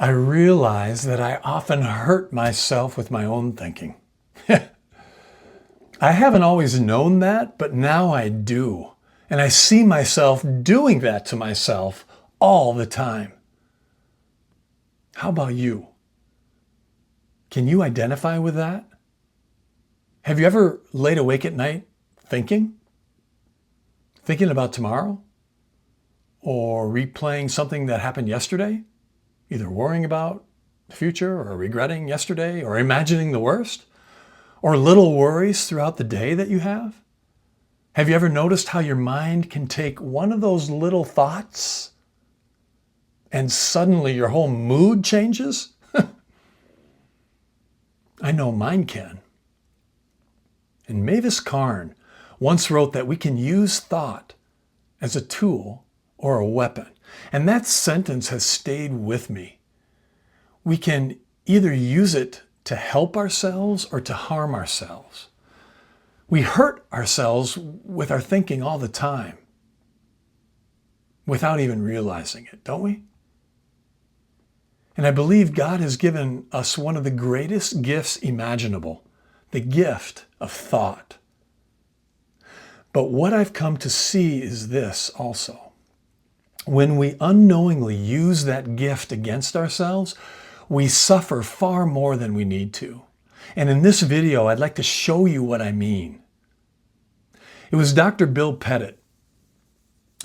I realize that I often hurt myself with my own thinking. I haven't always known that, but now I do. And I see myself doing that to myself all the time. How about you? Can you identify with that? Have you ever laid awake at night thinking? Thinking about tomorrow? Or replaying something that happened yesterday? Either worrying about the future or regretting yesterday or imagining the worst? Or little worries throughout the day that you have? Have you ever noticed how your mind can take one of those little thoughts and suddenly your whole mood changes? I know mine can. And Mavis Karn once wrote that we can use thought as a tool or a weapon. And that sentence has stayed with me. We can either use it to help ourselves or to harm ourselves. We hurt ourselves with our thinking all the time without even realizing it, don't we? And I believe God has given us one of the greatest gifts imaginable, the gift of thought. But what I've come to see is this also. When we unknowingly use that gift against ourselves, we suffer far more than we need to. And in this video, I'd like to show you what I mean. It was Dr. Bill Pettit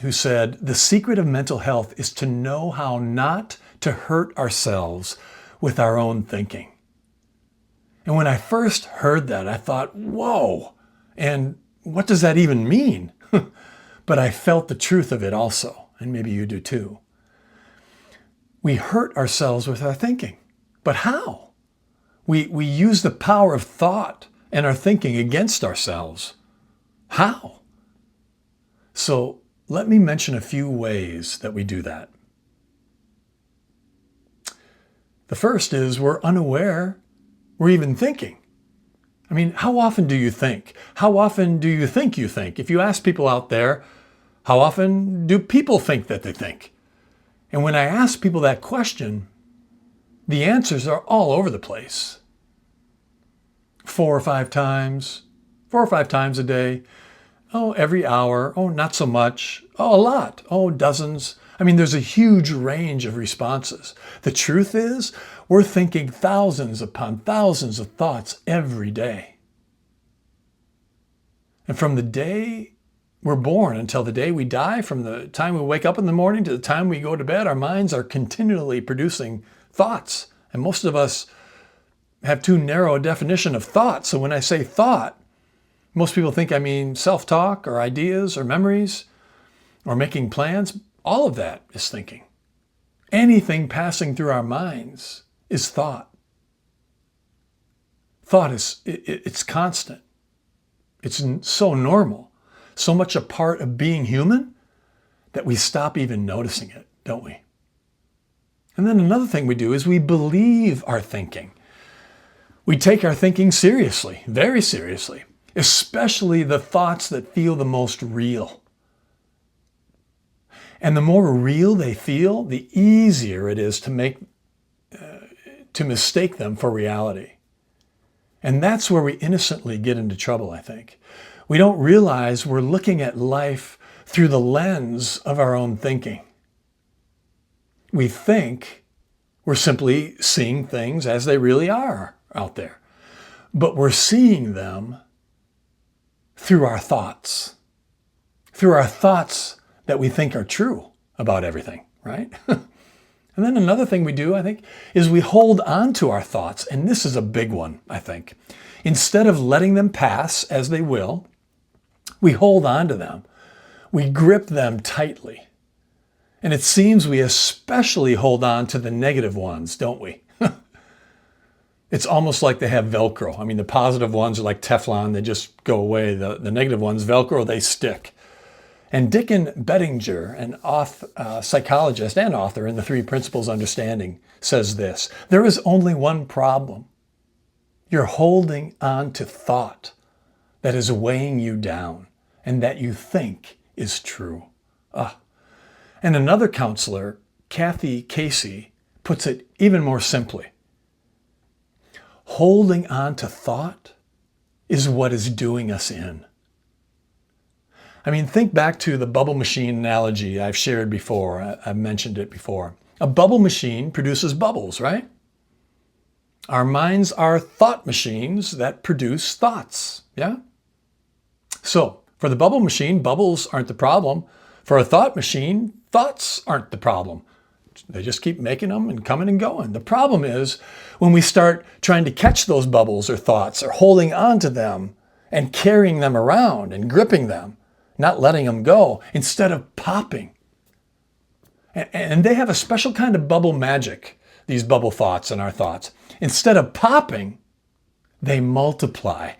who said, "The secret of mental health is to know how not to hurt ourselves with our own thinking." And when I first heard that, I thought, whoa, and what does that even mean? But I felt the truth of it also, and maybe you do too. We hurt ourselves with our thinking. But how? We use the power of thought and our thinking against ourselves. How? So let me mention a few ways that we do that. The first is we're unaware we're even thinking. I mean, how often do you think? How often do you think you think? If you ask people out there, how often do people think that they think? And when I ask people that question, the answers are all over the place. 4 or 5 times a day. Oh, every hour. Oh, not so much. Oh, a lot. Oh, dozens. I mean, there's a huge range of responses. The truth is, we're thinking thousands upon thousands of thoughts every day. And from the day we're born until the day we die, from the time we wake up in the morning to the time we go to bed, our minds are continually producing thoughts. And most of us have too narrow a definition of thought. So when I say thought, most people think I mean self-talk or ideas or memories or making plans. All of that is thinking. Anything passing through our minds is thought. Thought it's constant. It's so normal, so much a part of being human that we stop even noticing it, don't we? And then another thing we do is we believe our thinking. We take our thinking seriously, very seriously, especially the thoughts that feel the most real. And the more real they feel, the easier it is to mistake them for reality. And that's where we innocently get into trouble, I think. We don't realize we're looking at life through the lens of our own thinking. We think we're simply seeing things as they really are out there. But we're seeing them through our thoughts. Through our thoughts that we think are true about everything, right? And then another thing we do, I think, is we hold on to our thoughts. And this is a big one, I think. Instead of letting them pass as they will, we hold on to them. We grip them tightly. And it seems we especially hold on to the negative ones, don't we? It's almost like they have Velcro. I mean, the positive ones are like Teflon. They just go away. The negative ones, Velcro, they stick. And Dickon Bettinger, an psychologist and author in The 3 Principles of Understanding, says this: there is only one problem. You're holding on to thought that is weighing you down and that you think is true. And another counselor, Kathy Casey, puts it even more simply. Holding on to thought is what is doing us in. I mean, think back to the bubble machine analogy I've shared before. I've mentioned it before. A bubble machine produces bubbles, right? Our minds are thought machines that produce thoughts, yeah? So, for the bubble machine, bubbles aren't the problem. For a thought machine, thoughts aren't the problem. They just keep making them and coming and going. The problem is when we start trying to catch those bubbles or thoughts or holding on to them and carrying them around and gripping them, not letting them go, instead of popping. And they have a special kind of bubble magic, these bubble thoughts and our thoughts. Instead of popping, they multiply.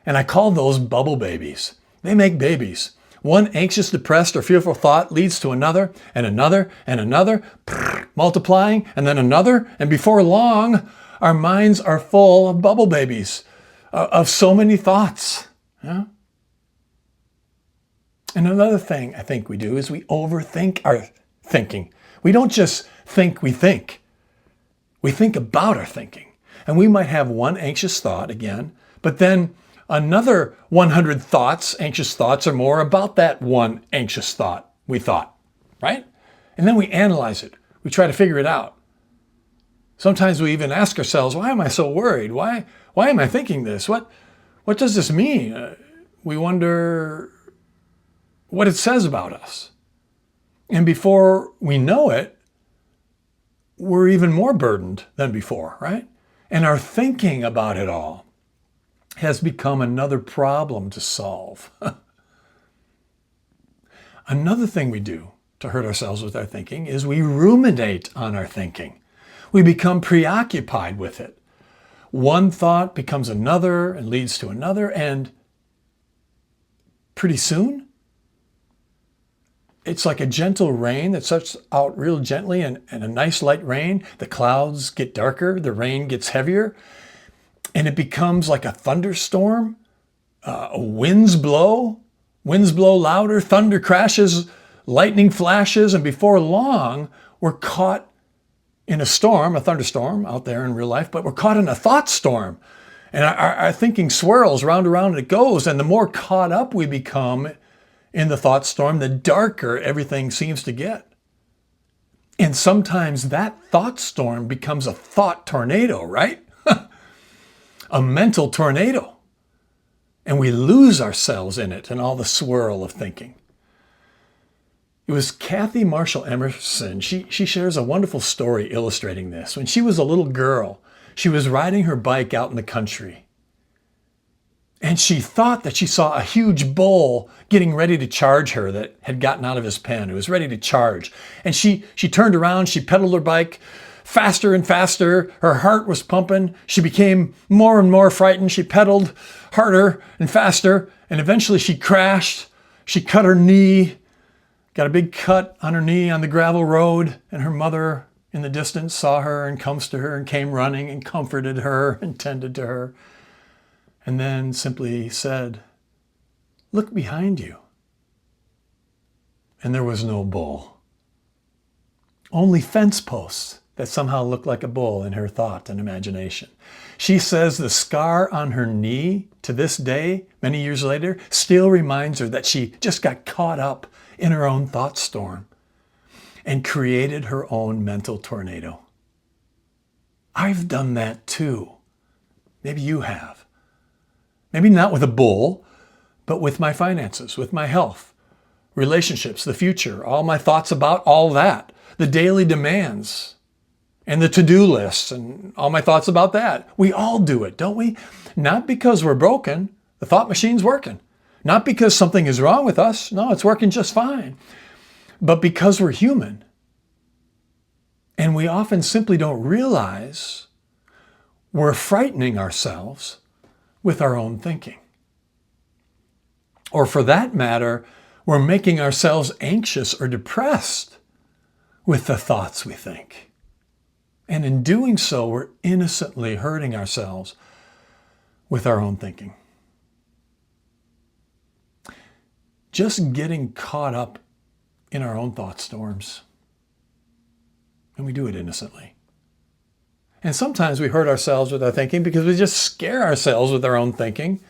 And I call those bubble babies. They make babies. One anxious, depressed, or fearful thought leads to another, and another, and another, multiplying, and then another. And before long, our minds are full of bubble babies, of so many thoughts. Yeah? And another thing I think we do is we overthink our thinking. We don't just think we think. We think about our thinking. And we might have one anxious thought again, but then another 100 thoughts, anxious thoughts or more about that one anxious thought we thought, right? And then we analyze it. We try to figure it out. Sometimes we even ask ourselves, why am I so worried? Why am I thinking this? What does this mean? We wonder what it says about us. And before we know it, we're even more burdened than before, right? And our thinking about it all has become another problem to solve. Another thing we do to hurt ourselves with our thinking is we ruminate on our thinking. We become preoccupied with it. One thought becomes another and leads to another, and pretty soon, it's like a gentle rain that starts out real gently and a nice light rain. The clouds get darker, the rain gets heavier, and it becomes like a thunderstorm. Winds blow louder, thunder crashes, lightning flashes, and before long, we're caught in a storm, a thunderstorm out there in real life, but we're caught in a thought storm. And our thinking swirls round and round and it goes, and the more caught up we become in the thought storm, the darker everything seems to get. And sometimes that thought storm becomes a thought tornado, right? A mental tornado. And we lose ourselves in it and all the swirl of thinking. It was Kathy Marshall Emerson. She shares a wonderful story illustrating this. When she was a little girl, she was riding her bike out in the country. And she thought that she saw a huge bull getting ready to charge her that had gotten out of his pen. It was ready to charge. And she turned around, she pedaled her bike faster and faster. Her heart was pumping. She became more and more frightened. She pedaled harder and faster. And eventually she crashed. She cut her knee, got a big cut on her knee on the gravel road. And her mother in the distance saw her and comes to her and came running and comforted her and tended to her. And then simply said, "Look behind you." And there was no bull. Only fence posts that somehow looked like a bull in her thought and imagination. She says the scar on her knee to this day, many years later, still reminds her that she just got caught up in her own thought storm and created her own mental tornado. I've done that too. Maybe you have. Maybe not with a bull, but with my finances, with my health, relationships, the future, all my thoughts about all that, the daily demands and the to-do lists and all my thoughts about that. We all do it, don't we? Not because we're broken. The thought machine's working. Not because something is wrong with us. No, it's working just fine. But because we're human. And we often simply don't realize we're frightening ourselves with our own thinking. Or for that matter, we're making ourselves anxious or depressed with the thoughts we think. And in doing so, we're innocently hurting ourselves with our own thinking. Just getting caught up in our own thought storms And we do it innocently. And sometimes we hurt ourselves with our thinking because we just scare ourselves with our own thinking.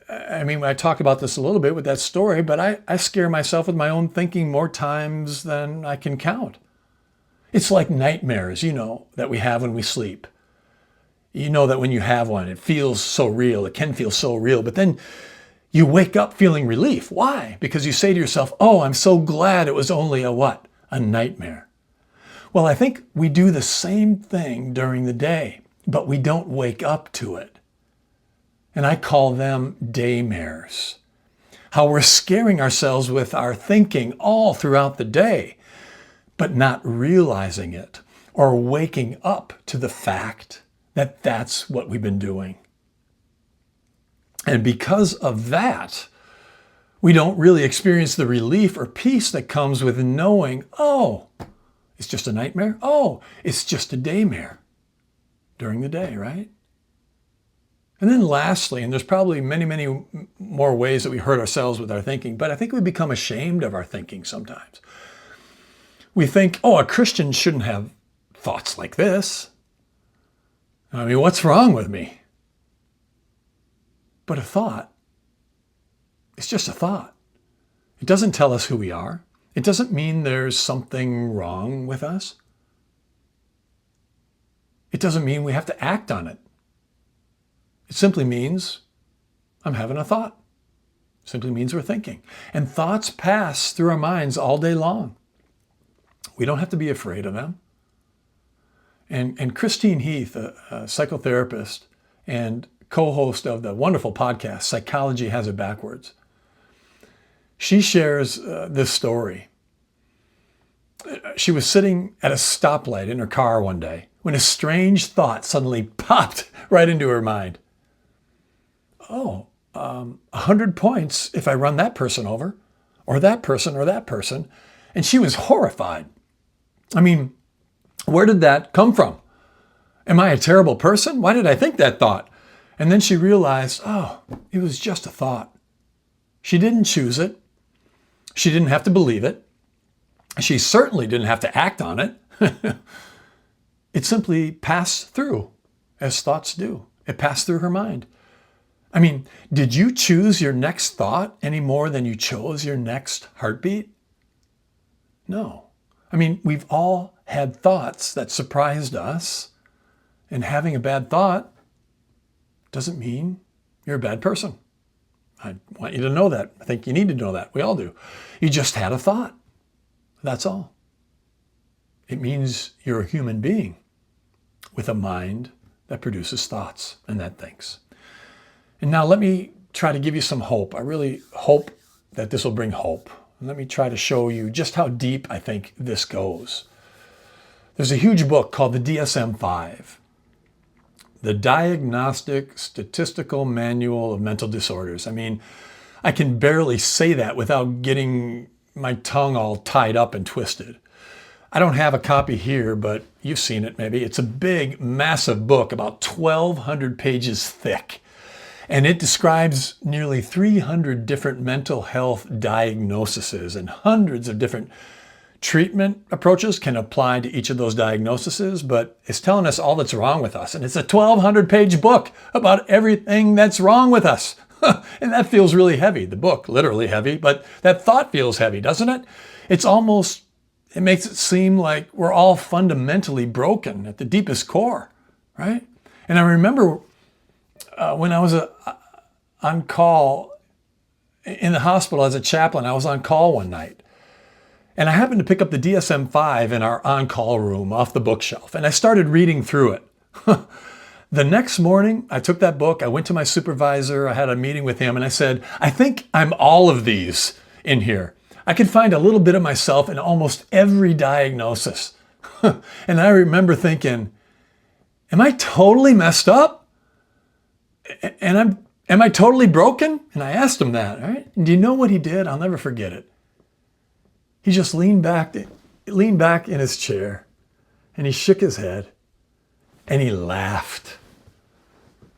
I mean, I talked about this a little bit with that story, but I scare myself with my own thinking more times than I can count. It's like nightmares, that we have when we sleep. You know that when you have one, it feels so real. It can feel so real. But then you wake up feeling relief. Why? Because you say to yourself, oh, I'm so glad it was only a what? A nightmare. Well, I think we do the same thing during the day, but we don't wake up to it. And I call them daymares. How we're scaring ourselves with our thinking all throughout the day, but not realizing it or waking up to the fact that that's what we've been doing. And because of that, we don't really experience the relief or peace that comes with knowing, oh, it's just a nightmare. Oh, it's just a daymare during the day, right? And then lastly, and there's probably many, many more ways that we hurt ourselves with our thinking, but I think we become ashamed of our thinking sometimes. We think, oh, a Christian shouldn't have thoughts like this. I mean, what's wrong with me? But a thought, it's just a thought. It doesn't tell us who we are. It doesn't mean there's something wrong with us. It doesn't mean we have to act on it. It simply means I'm having a thought. It simply means we're thinking. And thoughts pass through our minds all day long. We don't have to be afraid of them. And Christine Heath, a psychotherapist and co-host of the wonderful podcast, Psychology Has It Backwards, she shares this story. She was sitting at a stoplight in her car one day when a strange thought suddenly popped right into her mind. Oh, 100 points if I run that person over, or that person, or that person. And she was horrified. I mean, where did that come from? Am I a terrible person? Why did I think that thought? And then she realized, oh, it was just a thought. She didn't choose it. She didn't have to believe it. She certainly didn't have to act on it. It simply passed through, as thoughts do. It passed through her mind. I mean, did you choose your next thought any more than you chose your next heartbeat? No. I mean, we've all had thoughts that surprised us, and having a bad thought doesn't mean you're a bad person. I want you to know that. I think you need to know that. We all do. You just had a thought. That's all. It means you're a human being with a mind that produces thoughts and that thinks. And now let me try to give you some hope. I really hope that this will bring hope. And let me try to show you just how deep I think this goes. There's a huge book called the DSM-5, the Diagnostic Statistical Manual of Mental Disorders. I mean, I can barely say that without getting my tongue all tied up and twisted. I don't have a copy here, but you've seen it maybe. It's a big, massive book, about 1,200 pages thick. And it describes nearly 300 different mental health diagnoses, and hundreds of different treatment approaches can apply to each of those diagnoses, but it's telling us all that's wrong with us. And it's a 1,200-page book about everything that's wrong with us. And that feels really heavy. The book, literally heavy, but that thought feels heavy, doesn't it? It makes it seem like we're all fundamentally broken at the deepest core, right? And I remember when I was on call in the hospital as a chaplain, I was on call one night. And I happened to pick up the DSM-5 in our on-call room off the bookshelf, and I started reading through it. The next morning, I took that book, I went to my supervisor, I had a meeting with him, and I said, I think I'm all of these in here. I could find a little bit of myself in almost every diagnosis. And I remember thinking, am I totally messed up? And am I totally broken? And I asked him that, right? And do you know what he did? I'll never forget it. He just leaned back in his chair, and he shook his head, and he laughed.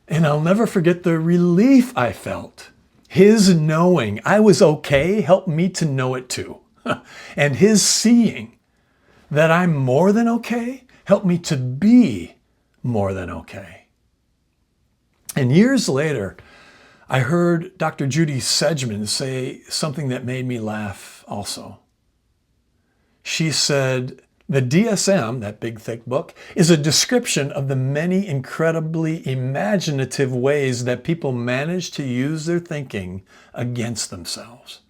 And I'll never forget the relief I felt. His knowing I was okay helped me to know it too. And his seeing that I'm more than okay. Help me to be more than okay. And years later, I heard Dr. Judy Sedgman say something that made me laugh also. She said, the DSM, that big thick book, is a description of the many incredibly imaginative ways that people manage to use their thinking against themselves.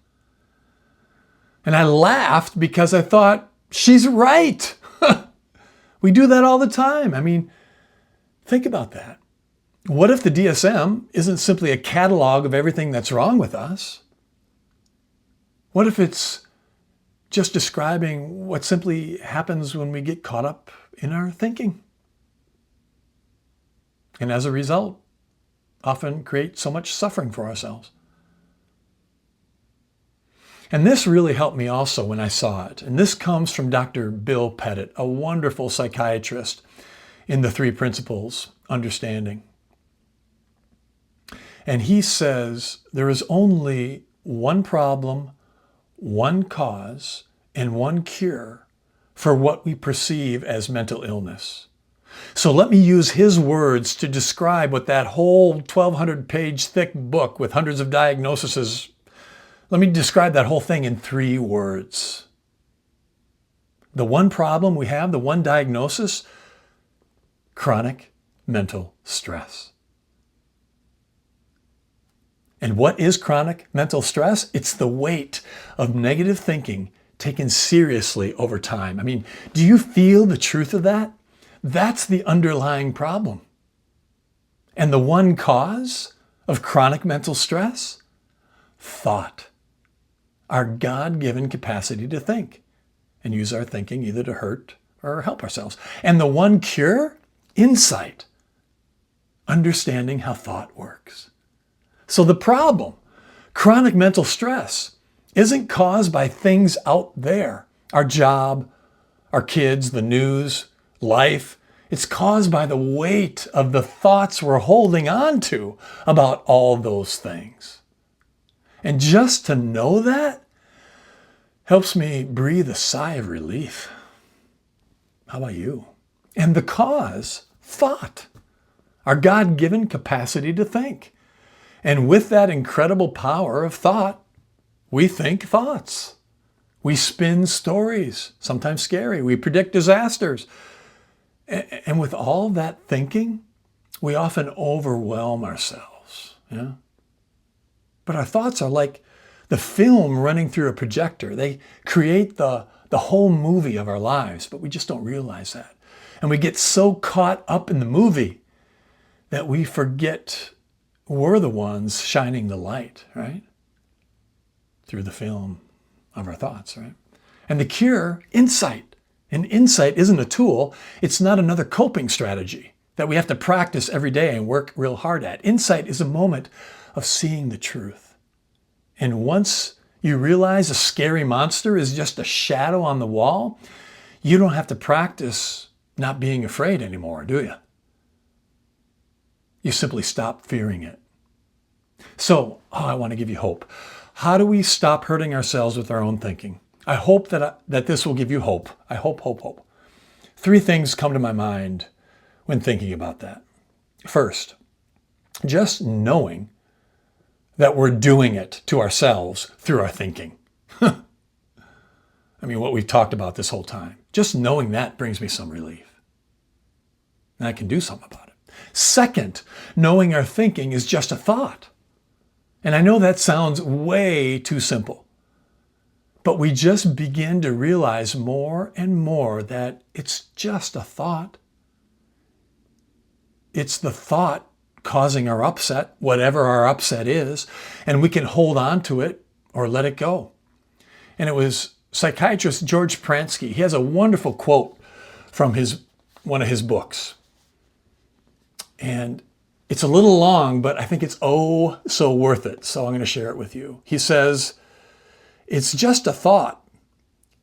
And I laughed because I thought, she's right. We do that all the time. I mean, think about that. What if the DSM isn't simply a catalog of everything that's wrong with us? What if it's just describing what simply happens when we get caught up in our thinking? And as a result, often create so much suffering for ourselves. And this really helped me also when I saw it. And this comes from Dr. Bill Pettit, a wonderful psychiatrist in the 3 Principles Understanding. And he says there is only one problem, one cause, and one cure for what we perceive as mental illness. So let me use his words to describe what that whole 1,200-page thick book with hundreds of diagnoses, let me describe that whole thing in 3 words. The one problem we have, the one diagnosis, chronic mental stress. And what is chronic mental stress? It's the weight of negative thinking taken seriously over time. I mean, do you feel the truth of that? That's the underlying problem. And the one cause of chronic mental stress? Thought. Our God-given capacity to think and use our thinking either to hurt or help ourselves. And the one cure? Insight. Understanding how thought works. So the problem, chronic mental stress, isn't caused by things out there, our job, our kids, the news, life. It's caused by the weight of the thoughts we're holding on to about all those things. And just to know that helps me breathe a sigh of relief. How about you? And the cause, thought, our God-given capacity to think. And with that incredible power of thought, we think thoughts. We spin stories, sometimes scary. We predict disasters. And with all that thinking, we often overwhelm ourselves. Yeah? But our thoughts are like the film running through a projector. They create the whole movie of our lives, but we just don't realize that. And we get so caught up in the movie that we forget we're the ones shining the light, right? Through the film of our thoughts, right? And the cure, insight. And insight isn't a tool. It's not another coping strategy that we have to practice every day and work real hard at. Insight is a moment of seeing the truth. And once you realize a scary monster is just a shadow on the wall, you don't have to practice not being afraid anymore, do you? You simply stop fearing it. So, I want to give you hope. How do we stop hurting ourselves with our own thinking? I hope that this will give you hope. I hope. 3 things come to my mind when thinking about that. First, just knowing that we're doing it to ourselves through our thinking. I mean, what we've talked about this whole time. Just knowing that brings me some relief. And I can do something about it. Second, knowing our thinking is just a thought. And I know that sounds way too simple. But we just begin to realize more and more that it's just a thought. It's the thought causing our upset, whatever our upset is, and we can hold on to it or let it go. And it was psychiatrist George Pransky. He has a wonderful quote from one of his books. And it's a little long, but I think it's oh so worth it. So I'm going to share it with you. He says, "It's just a thought"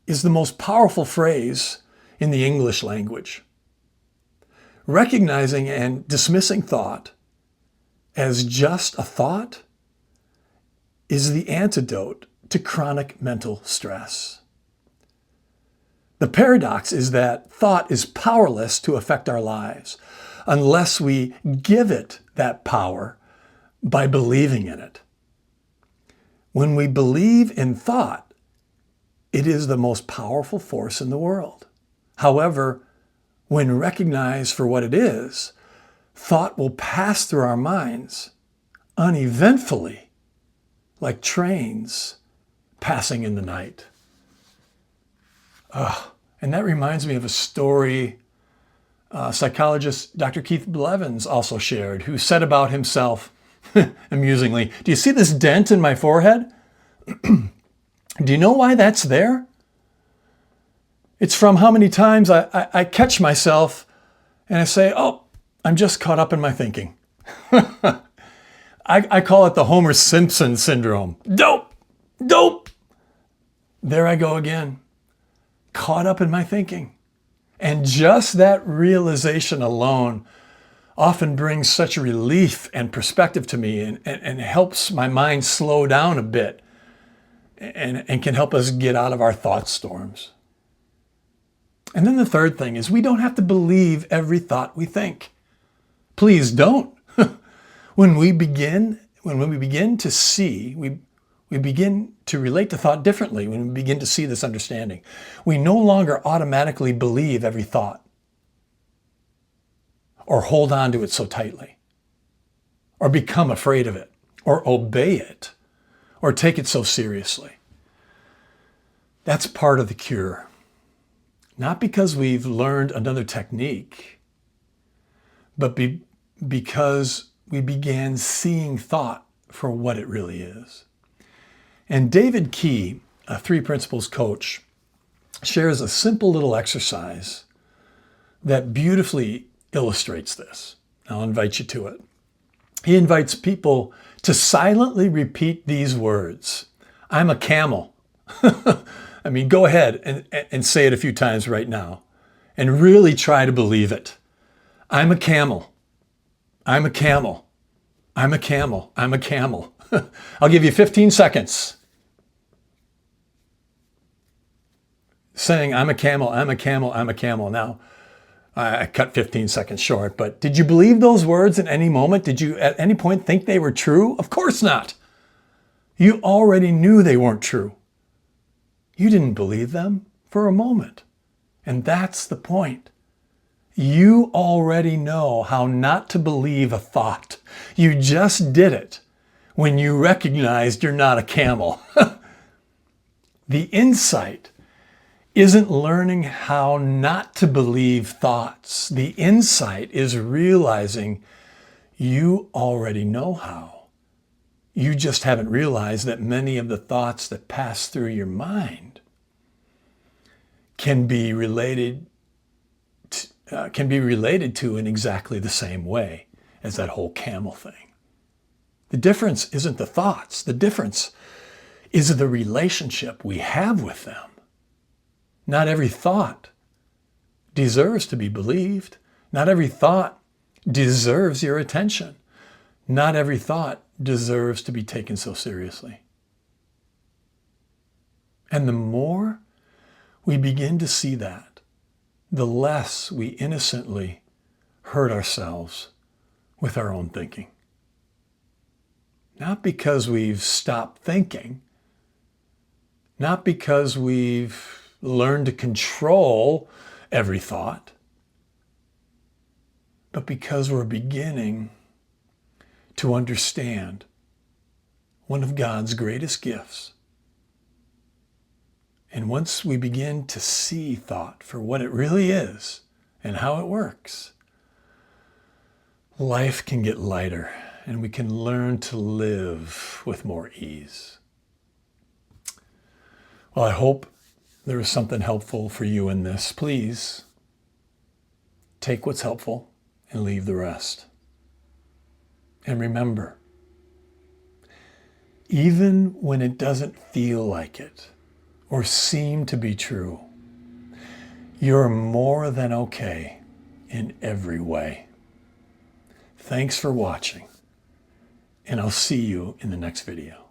is the most powerful phrase in the English language. Recognizing and dismissing thought as just a thought is the antidote to chronic mental stress. The paradox is that thought is powerless to affect our lives unless we give it that power by believing in it. When we believe in thought, it is the most powerful force in the world. However, when recognized for what it is, thought will pass through our minds uneventfully, like trains passing in the night. And that reminds me of a story psychologist Dr. Heath Blevens also shared, who said about himself, amusingly, "Do you see this dent in my forehead? Do you know why that's there? It's from how many times I catch myself and I say, oh, I'm just caught up in my thinking." I call it the Homer Simpson syndrome. Dope! There I go again, caught up in my thinking. And just that realization alone often brings such relief and perspective to me and helps my mind slow down a bit and can help us get out of our thought storms. And then the third thing is we don't have to believe every thought we think. Please don't. When we begin to see, we begin to relate to thought differently. When we begin to see this understanding, we no longer automatically believe every thought or hold on to it so tightly or become afraid of it or obey it or take it so seriously. That's part of the cure. Not because we've learned another technique, but because we began seeing thought for what it really is. And David Key, a 3 Principles coach, shares a simple little exercise that beautifully illustrates this. I'll invite you to it. He invites people to silently repeat these words. I'm a camel. I mean, go ahead and say it a few times right now and really try to believe it. I'm a camel. I'm a camel. I'm a camel. I'm a camel. I'll give you 15 seconds. Saying, I'm a camel, I'm a camel, I'm a camel. Now, I cut 15 seconds short, but did you believe those words at any moment? Did you at any point think they were true? Of course not. You already knew they weren't true. You didn't believe them for a moment. And that's the point. You already know how not to believe a thought. You just did it when you recognized you're not a camel. The insight isn't learning how not to believe thoughts. The insight is realizing you already know how. You just haven't realized that many of the thoughts that pass through your mind can be related to in exactly the same way as that whole camel thing. The difference isn't the thoughts. The difference is the relationship we have with them. Not every thought deserves to be believed. Not every thought deserves your attention. Not every thought deserves to be taken so seriously. And the more we begin to see that, the less we innocently hurt ourselves with our own thinking. Not because we've stopped thinking, not because we've learned to control every thought, but because we're beginning to understand one of God's greatest gifts. And once we begin to see thought for what it really is and how it works, life can get lighter and we can learn to live with more ease. Well, I hope there was something helpful for you in this. Please take what's helpful and leave the rest. And remember, even when it doesn't feel like it or seem to be true, you're more than okay in every way. Thanks for watching, and I'll see you in the next video.